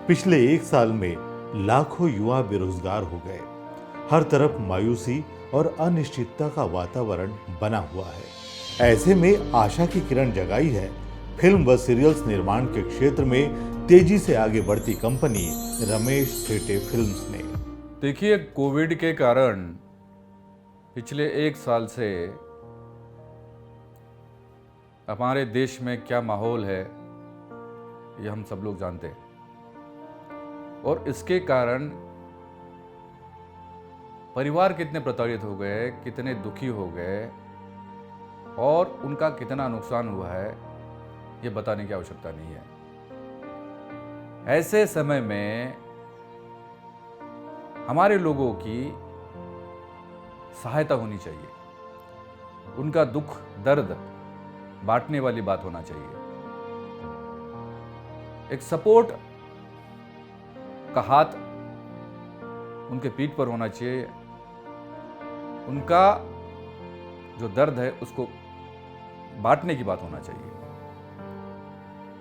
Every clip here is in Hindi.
पिछले एक साल में लाखों युवा बेरोजगार हो गए। हर तरफ मायूसी और अनिश्चितता का वातावरण बना हुआ है। ऐसे में आशा की किरण जगाई है फिल्म व सीरियल्स निर्माण के क्षेत्र में तेजी से आगे बढ़ती कंपनी रमेश थेटे फिल्म्स ने। देखिए, कोविड के कारण पिछले एक साल से हमारे देश में क्या माहौल है ये हम सब लोग जानते हैं। और इसके कारण परिवार कितने प्रताड़ित हो गए, कितने दुखी हो गए और उनका कितना नुकसान हुआ है ये बताने की आवश्यकता नहीं है। ऐसे समय में हमारे लोगों की सहायता होनी चाहिए, उनका दुख दर्द बांटने वाली बात होना चाहिए। एक सपोर्ट का हाथ उनके पीठ पर होना चाहिए, उनका जो दर्द है उसको बांटने की बात होना चाहिए।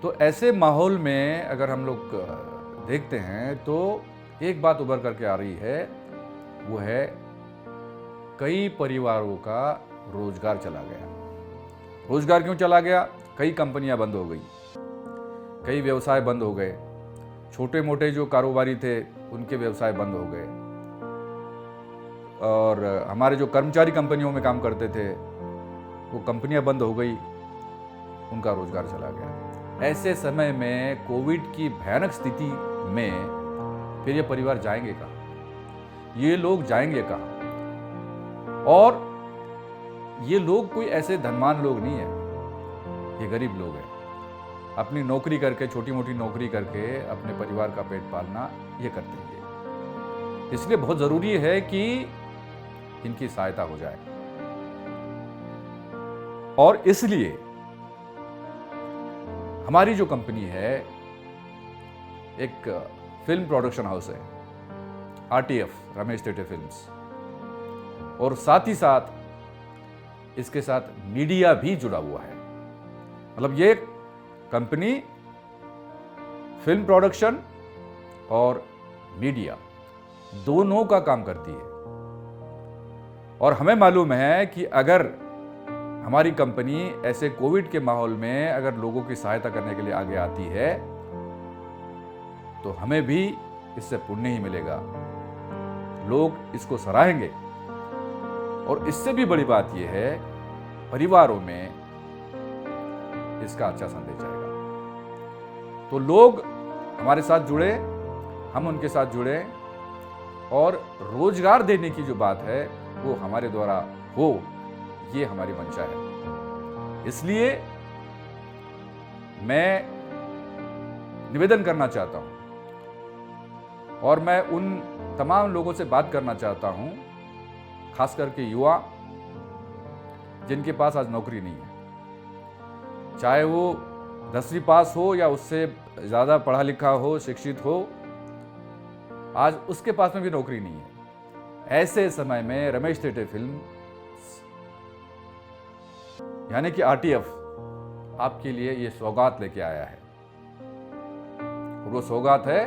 तो ऐसे माहौल में अगर हम लोग देखते हैं तो एक बात उभर करके आ रही है, वो है कई परिवारों का रोजगार चला गया। रोजगार क्यों चला गया? कई कंपनियां बंद हो गई, कई व्यवसाय बंद हो गए, छोटे मोटे जो कारोबारी थे उनके व्यवसाय बंद हो गए और हमारे जो कर्मचारी कंपनियों में काम करते थे वो कंपनियां बंद हो गई, उनका रोजगार चला गया। ऐसे समय में कोविड की भयानक स्थिति में फिर ये परिवार जाएंगे कहाँ? ये लोग जाएंगे कहाँ? और ये लोग कोई ऐसे धनवान लोग नहीं है, ये गरीब लोग हैं। अपनी नौकरी करके, छोटी मोटी नौकरी करके अपने परिवार का पेट पालना ये करते हैं। इसलिए बहुत जरूरी है कि इनकी सहायता हो जाए। और इसलिए हमारी जो कंपनी है, एक फिल्म प्रोडक्शन हाउस है, आरटीएफ रमेश थेटे फिल्म्स, और साथ ही साथ इसके साथ मीडिया भी जुड़ा हुआ है। मतलब ये कंपनी फिल्म प्रोडक्शन और मीडिया दोनों का काम करती है। और हमें मालूम है कि अगर हमारी कंपनी ऐसे कोविड के माहौल में अगर लोगों की सहायता करने के लिए आगे आती है तो हमें भी इससे पुण्य ही मिलेगा, लोग इसको सराहेंगे। और इससे भी बड़ी बात यह है, परिवारों में इसका अच्छा संदेश जाएगा। तो लोग हमारे साथ जुड़े, हम उनके साथ जुड़े और रोजगार देने की जो बात है वो हमारे द्वारा हो, ये हमारी मंशा है। इसलिए मैं निवेदन करना चाहता हूं और मैं उन तमाम लोगों से बात करना चाहता हूं, खास करके युवा जिनके पास आज नौकरी नहीं है, चाहे वो 10वीं पास हो या उससे ज़्यादा पढ़ा लिखा हो, शिक्षित हो, आज उसके पास में भी नौकरी नहीं है। ऐसे समय में रमेश थेटे फिल्म यानी कि आरटीएफ आपके लिए ये सौगात लेके आया है। और वो सौगात है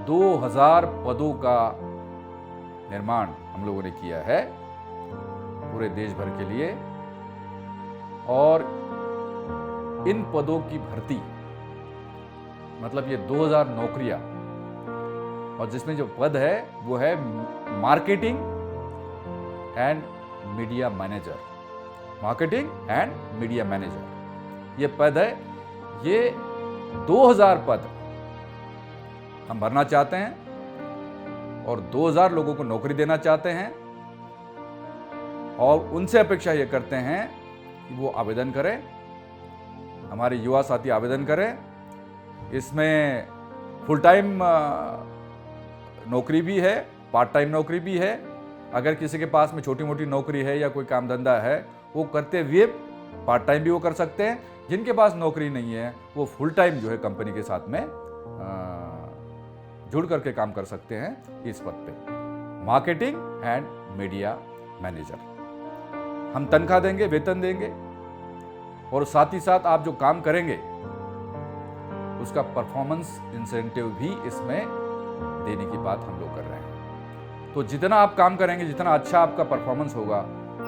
2000 पदों का निर्माण हम लोगों ने किया है पूरे देश भर के लिए। और इन पदों की भर्ती मतलब ये 2000 नौकरियां, और जिसमें जो पद है वो है marketing and media manager. Marketing and media manager ये पद है। ये 2000 पद हम भरना चाहते हैं और 2000 लोगों को नौकरी देना चाहते हैं। और उनसे अपेक्षा ये करते हैं कि वो आवेदन करें, हमारे युवा साथी आवेदन करें। इसमें फुल टाइम नौकरी भी है, पार्ट टाइम नौकरी भी है। अगर किसी के पास में छोटी मोटी नौकरी है या कोई काम धंधा है, वो करते हुए पार्ट टाइम भी वो कर सकते हैं। जिनके पास नौकरी नहीं है वो फुल टाइम जो है कंपनी के साथ में जुड़ करके काम कर सकते हैं इस पद पे, मार्केटिंग एंड मीडिया मैनेजर। हम तनख्वाह देंगे, वेतन देंगे और साथ ही साथ आप जो काम करेंगे उसका परफॉर्मेंस इंसेंटिव भी इसमें देने की बात हम लोग कर रहे हैं। तो जितना आप काम करेंगे, जितना अच्छा आपका परफॉर्मेंस होगा,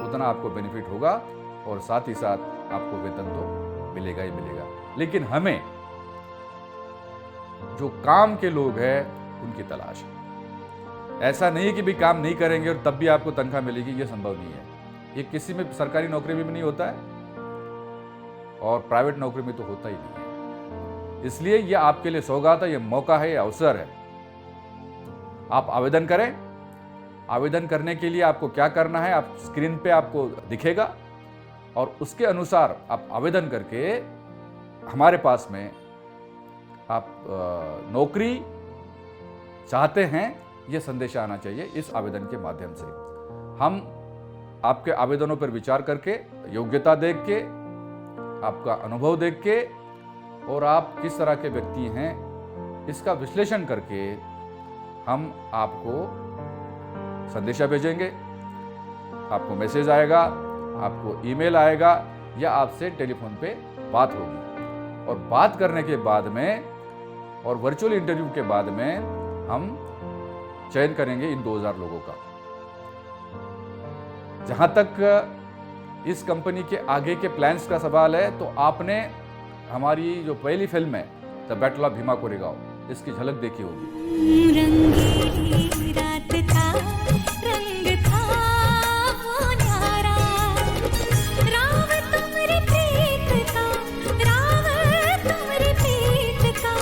उतना आपको बेनिफिट होगा और साथ ही साथ आपको वेतन तो मिलेगा ही मिलेगा। लेकिन हमें जो काम के लोग हैं उनकी तलाश है। ऐसा नहीं है कि भी काम नहीं करेंगे और तब भी आपको तनख्वाह मिलेगी, ये संभव नहीं है। ये किसी में सरकारी नौकरी में भी नहीं होता है और प्राइवेट नौकरी में तो होता ही नहीं है। इसलिए ये आपके लिए सौगात है, ये मौका है, ये अवसर है। आप आवेदन करें। आवेदन करने के लिए आपको क्या करना है, आप स्क्रीन पे आपको दिखेगा और उसके अनुसार आप आवेदन करके हमारे पास में आप नौकरी चाहते हैं, यह संदेश आना चाहिए इस आवेदन के माध्यम से। हम आपके आवेदनों पर विचार करके, योग्यता देख के, आपका अनुभव देख के और आप किस तरह के व्यक्ति हैं इसका विश्लेषण करके हम आपको संदेशा भेजेंगे। आपको मैसेज आएगा, आपको ईमेल आएगा या आपसे टेलीफोन पे बात होगी और बात करने के बाद में और वर्चुअल इंटरव्यू के बाद में हम चयन करेंगे इन 2000 लोगों का। जहां तक इस कंपनी के आगे के प्लान्स का सवाल है, तो आपने हमारी जो पहली फिल्म है the battle of Bhima Koregaon, इसकी झलक देखी होगी। रंगीली रात था, रंग था वो न्यारा, राव तुमरी प्रीत का, राव तुमरी प्रीत का,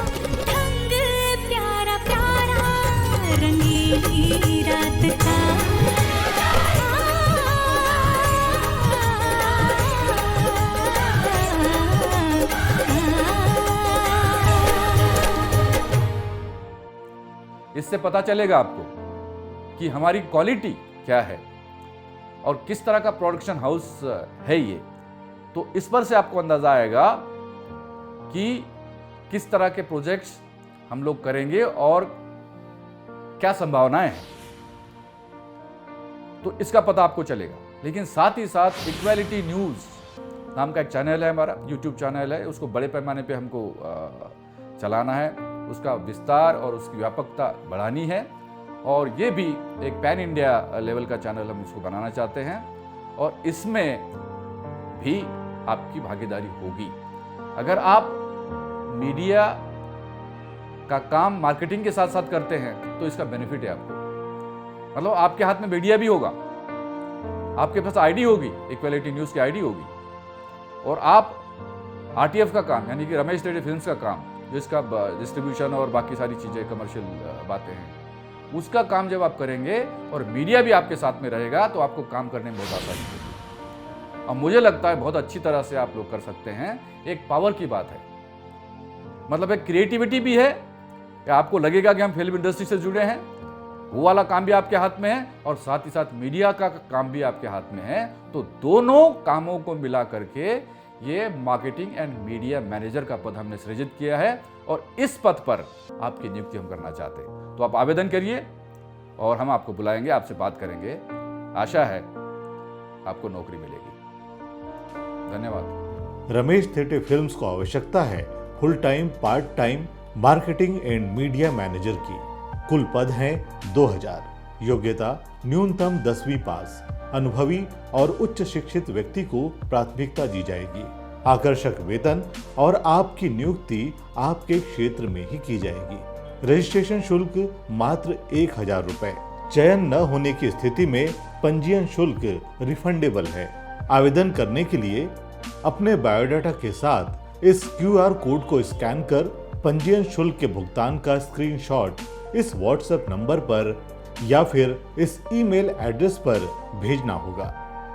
ढंग प्यारा प्यारा, रंगीली रात था। इससे पता चलेगा आपको कि हमारी क्वालिटी क्या है और किस तरह का प्रोडक्शन हाउस है ये। तो इस पर से आपको अंदाजा आएगा कि किस तरह के प्रोजेक्ट्स हम लोग करेंगे और क्या संभावनाएं हैं, तो इसका पता आपको चलेगा। लेकिन साथ ही साथ इक्वालिटी न्यूज़ नाम का एक चैनल है, हमारा यूट्यूब चैनल है, उसको बड़े पैमाने पे हमको चलाना है, उसका विस्तार और उसकी व्यापकता बढ़ानी है और ये भी एक पैन इंडिया लेवल का चैनल हम इसको बनाना चाहते हैं और इसमें भी आपकी भागीदारी होगी। अगर आप मीडिया का काम मार्केटिंग के साथ साथ करते हैं तो इसका बेनिफिट है आपको। मतलब आपके हाथ में मीडिया भी होगा, आपके पास आईडी होगी, इक्वालिटी न्यूज़ की आईडी होगी और आप आरटीएफ का काम यानी कि रमेश टेटे फिल्म्स का काम, जिसका डिस्ट्रीब्यूशन और बाकी सारी चीज़ें कमर्शियल बातें हैं, उसका काम जब आप करेंगे और मीडिया भी आपके साथ में रहेगा तो आपको काम करने में बहुत आसानी होगी। और मुझे लगता है बहुत अच्छी तरह से आप लोग कर सकते हैं। एक पावर की बात है, मतलब एक क्रिएटिविटी भी है कि आपको लगेगा कि हम फिल्म इंडस्ट्री से जुड़े हैं, वो वाला काम भी आपके हाथ में है और साथ ही साथ मीडिया का काम भी आपके हाथ में है। तो दोनों कामों को मिला करके ये मार्केटिंग एंड मीडिया मैनेजर का पद हमने सृजित किया है और इस पद पर आपकी नियुक्ति हम करना चाहते हैं। तो आप आवेदन करिए और हम आपको बुलाएंगे, आपसे बात करेंगे। आशा है आपको नौकरी मिलेगी। धन्यवाद। रमेश थेटे फिल्म्स को आवश्यकता है full time, part time marketing and media manager की। कुल पद हैं 2000। योग्यता न्यूनतम 10वीं पास। अनुभवी और उच्च शिक्षित व्यक्ति को प्राथमिकता दी जाएगी। आकर्षक वेतन और आपकी नियुक्ति आपके क्षेत्र में ही की जाएगी। रजिस्ट्रेशन शुल्क मात्र 1000 रुपए। चयन न होने की स्थिति में पंजीयन शुल्क रिफंडेबल है। आवेदन करने के लिए अपने बायोडाटा के साथ इस QR कोड को स्कैन कर पंजीयन शुल्क के भुगतान का स्क्रीनशॉट इस व्हाट्सएप नंबर पर या फिर इस ईमेल एड्रेस पर भेजना होगा।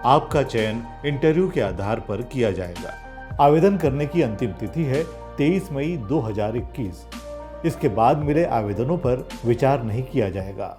आपका चयन इंटरव्यू के आधार पर किया जाएगा। आवेदन करने की अंतिम तिथि है 23 मई 2021। इसके बाद मिले आवेदनों पर विचार नहीं किया जाएगा।